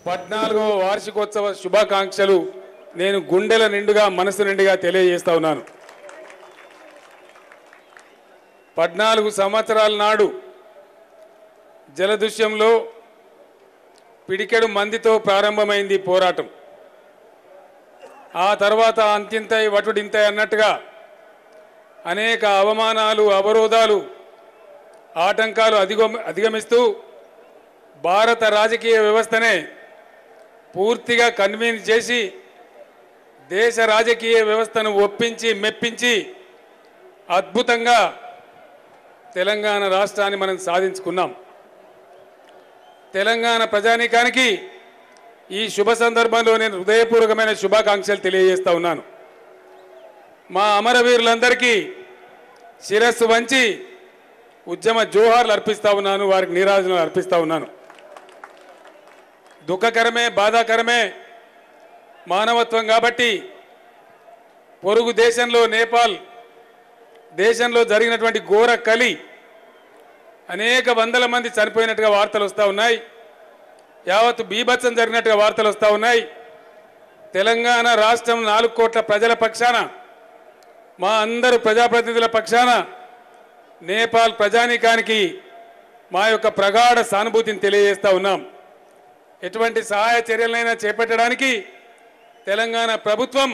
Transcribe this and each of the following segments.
14వ వార్షికోత్సవ శుభాకాంక్షలు నేను గుండెల నిండుగా మనసు నిండుగా తెలియజేస్తా ఉన్నాను. 14 సంవత్సరాల నాడు జలదృశ్యంలో పిడికెడు మందితో ప్రారంభమైంది పోరాటం. ఆ తర్వాత అంతింతై వటుడింతై అన్నట్టుగా అనేక అవమానాలు, అవరోధాలు, ఆటంకాలు అధిగమిస్తూ భారత రాజకీయ వ్యవస్థనే పూర్తిగా కన్వీన్స్ చేసి దేశ రాజకీయ వ్యవస్థను ఒప్పించి మెప్పించి అద్భుతంగా తెలంగాణ రాష్ట్రాన్ని మనం సాధించుకున్నాం. తెలంగాణ ప్రజానీకానికి ఈ శుభ సందర్భంలో నేను హృదయపూర్వకమైన శుభాకాంక్షలు తెలియజేస్తా ఉన్నాను. మా అమరవీరులందరికీ శిరస్సు వంచి ఉద్యమ జోహార్లు అర్పిస్తా ఉన్నాను, వారికి నీరాజనాలు అర్పిస్తా ఉన్నాను. దుఃఖకరమే, బాధాకరమే, మానవత్వం కాబట్టి పొరుగు దేశంలో నేపాల్ దేశంలో జరిగినటువంటి ఘోర కలి అనేక వందల మంది చనిపోయినట్టుగా వార్తలు వస్తూ ఉన్నాయి. యావత్తు బీభత్సం జరిగినట్టుగా వార్తలు వస్తూ ఉన్నాయి. తెలంగాణ రాష్ట్రం 4 కోట్ల ప్రజల పక్షాన, మా అందరు ప్రజాప్రతినిధుల పక్షాన నేపాల్ ప్రజానీకానికి మా యొక్క ప్రగాఢ సానుభూతిని తెలియజేస్తూ ఉన్నాం. ఎటువంటి సహాయ చర్యలైనా చేపట్టడానికి తెలంగాణ ప్రభుత్వం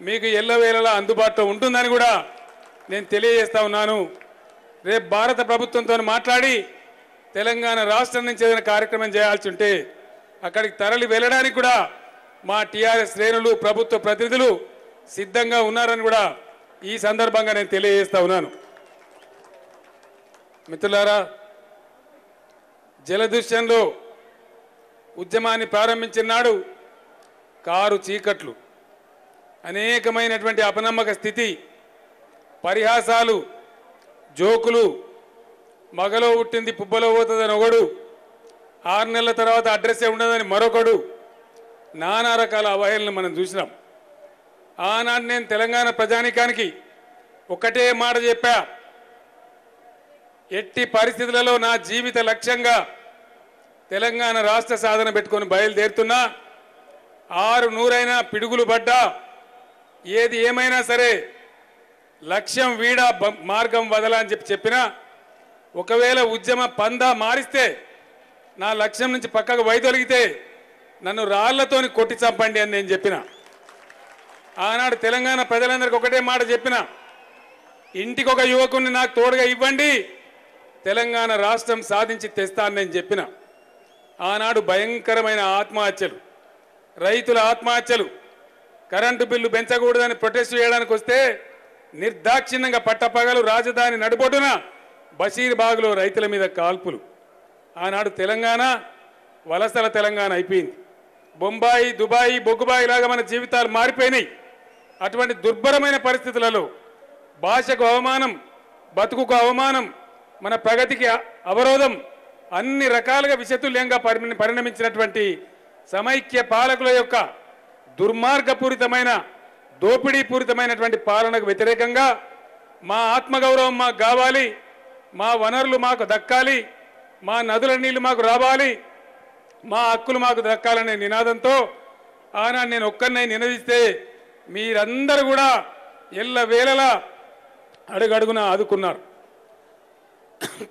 మీకు ఎల్లవేళలా అందుబాటులో ఉంటుందని కూడా నేను తెలియజేస్తా ఉన్నాను. రేపు భారత ప్రభుత్వంతో మాట్లాడి తెలంగాణ రాష్ట్రం నుంచి ఏదైనా కార్యక్రమం చేయాల్సి ఉంటే అక్కడికి తరలి వెళ్ళడానికి కూడా మా టీఆర్ఎస్ శ్రేణులు, ప్రభుత్వ ప్రతినిధులు సిద్ధంగా ఉన్నారని కూడా ఈ సందర్భంగా నేను తెలియజేస్తా ఉన్నాను. మిత్రులారా, జలదృశ్యంలో ఉద్యమాన్ని ప్రారంభించిన నాడు కారు చీకట్లు, అనేకమైనటువంటి అపనమ్మక స్థితి, పరిహాసాలు, జోకులు, మగలో పుట్టింది పుబ్బలో పోతుందని ఒకడు, 6 నెలల తర్వాత అడ్రస్సే ఉండదని మరొకడు, నానా రకాల అవహేళనలు మనం చూసినాం. ఆనాడు నేను తెలంగాణ ప్రజానీకానికి ఒకటే మాట చెప్పా, ఎట్టి పరిస్థితులలో నా జీవిత లక్ష్యంగా తెలంగాణ రాష్ట్ర సాధన పెట్టుకొని బయలుదేరుతున్నా, 6 పిడుగులు పడ్డా, ఏది ఏమైనా సరే లక్ష్యం వీడా మార్గం వదలా అని చెప్పినా, ఒకవేళ ఉద్యమ పందా మారిస్తే నా లక్ష్యం నుంచి పక్కకు వైదొలిగితే నన్ను రాళ్లతోని కొట్టి చంపండి అని నేను చెప్పిన. ఆనాడు తెలంగాణ ప్రజలందరికీ ఒకటే మాట చెప్పిన, ఇంటికి ఒక యువకుడిని నాకు తోడుగా ఇవ్వండి, తెలంగాణ రాష్ట్రం సాధించి తెస్తానని నేను చెప్పిన. ఆనాడు భయంకరమైన ఆత్మహత్యలు, రైతుల ఆత్మహత్యలు, కరెంటు బిల్లు పెంచకూడదని ప్రొటెస్ట్ చేయడానికి వస్తే నిర్దాక్షిణ్యంగా పట్టపగలు రాజధాని నడుబొడ్డున బషీర్బాగ్లో రైతుల మీద కాల్పులు. ఆనాడు తెలంగాణ వలసల తెలంగాణ అయిపోయింది. బొంబాయి, దుబాయి, బొగ్గుబాయి లాగా మన జీవితాలు మారిపోయినాయి. అటువంటి దుర్భరమైన పరిస్థితులలో భాషకు అవమానం, బతుకుకు అవమానం, మన ప్రగతికి అవరోధం, అన్ని రకాలుగా విషతుల్యంగా పరిణమించినటువంటి సమైక్య పాలకుల యొక్క దుర్మార్గపూరితమైన, దోపిడీపూరితమైనటువంటి పాలనకు వ్యతిరేకంగా మా ఆత్మగౌరవం మాకు కావాలి, మా వనరులు మాకు దక్కాలి, మా నదుల నీళ్లు మాకు రావాలి, మా హక్కులు మాకు దక్కాలనే నినాదంతో ఆనాడు నేను ఒక్కరినై నినదిస్తే మీరందరూ కూడా ఎల్లవేళలా అడుగడుగున ఆదుకున్నారు.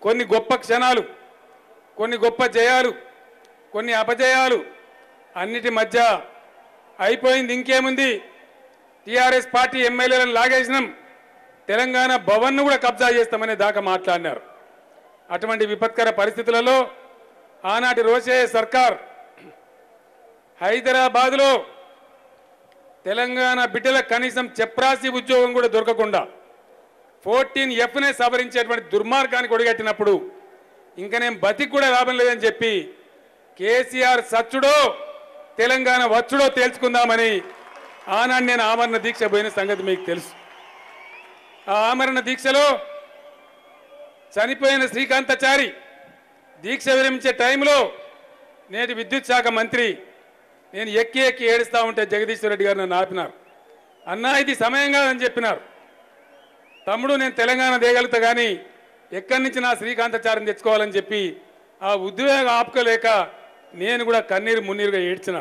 కొన్ని గొప్ప క్షణాలు, కొన్ని గొప్ప జయాలు, కొన్ని అపజయాలు, అన్నిటి మధ్య అయిపోయింది. ఇంకేముంది, టీఆర్ఎస్ పార్టీ ఎమ్మెల్యేలను లాగేసినాం, తెలంగాణ భవన్ను కూడా కబ్జా చేస్తామనే దాకా మాట్లాడినారు. అటువంటి విపత్కర పరిస్థితులలో ఆనాటి రోషయ్య సర్కార్ హైదరాబాదులో తెలంగాణ బిడ్డలకు కనీసం చెప్రాసి ఉద్యోగం కూడా దొరకకుండా 14Fనే సవరించేటువంటి దుర్మార్గానికి ఒడిగట్టినప్పుడు ఇంకా నేను బతికి కూడా లాభం లేదని చెప్పి కేసీఆర్ సచ్చుడో తెలంగాణ వచ్చుడో తేల్చుకుందామని ఆనాడు నేను ఆమరణ దీక్ష పోయిన సంగతి మీకు తెలుసు. ఆ ఆమరణ దీక్షలో చనిపోయిన శ్రీకాంతాచారి దీక్ష విరమించే టైంలో నేటి విద్యుత్ శాఖ మంత్రి నేను ఎక్కి ఎక్కి ఏడుస్తూ ఉంటే జగదీశ్వర్ రెడ్డి గారు నన్ను ఆపినారు. అన్నా ఇది సమయం కాదని చెప్పినారు. తమ్ముడు నేను తెలంగాణ దేగలుగుతా కానీ ఎక్కడి నుంచి నా శ్రీకాంతాచారం తెచ్చుకోవాలని చెప్పి ఆ ఉద్వేగం ఆపుకోలేక నేను కూడా కన్నీరు మున్నీరుగా ఏడ్చిన.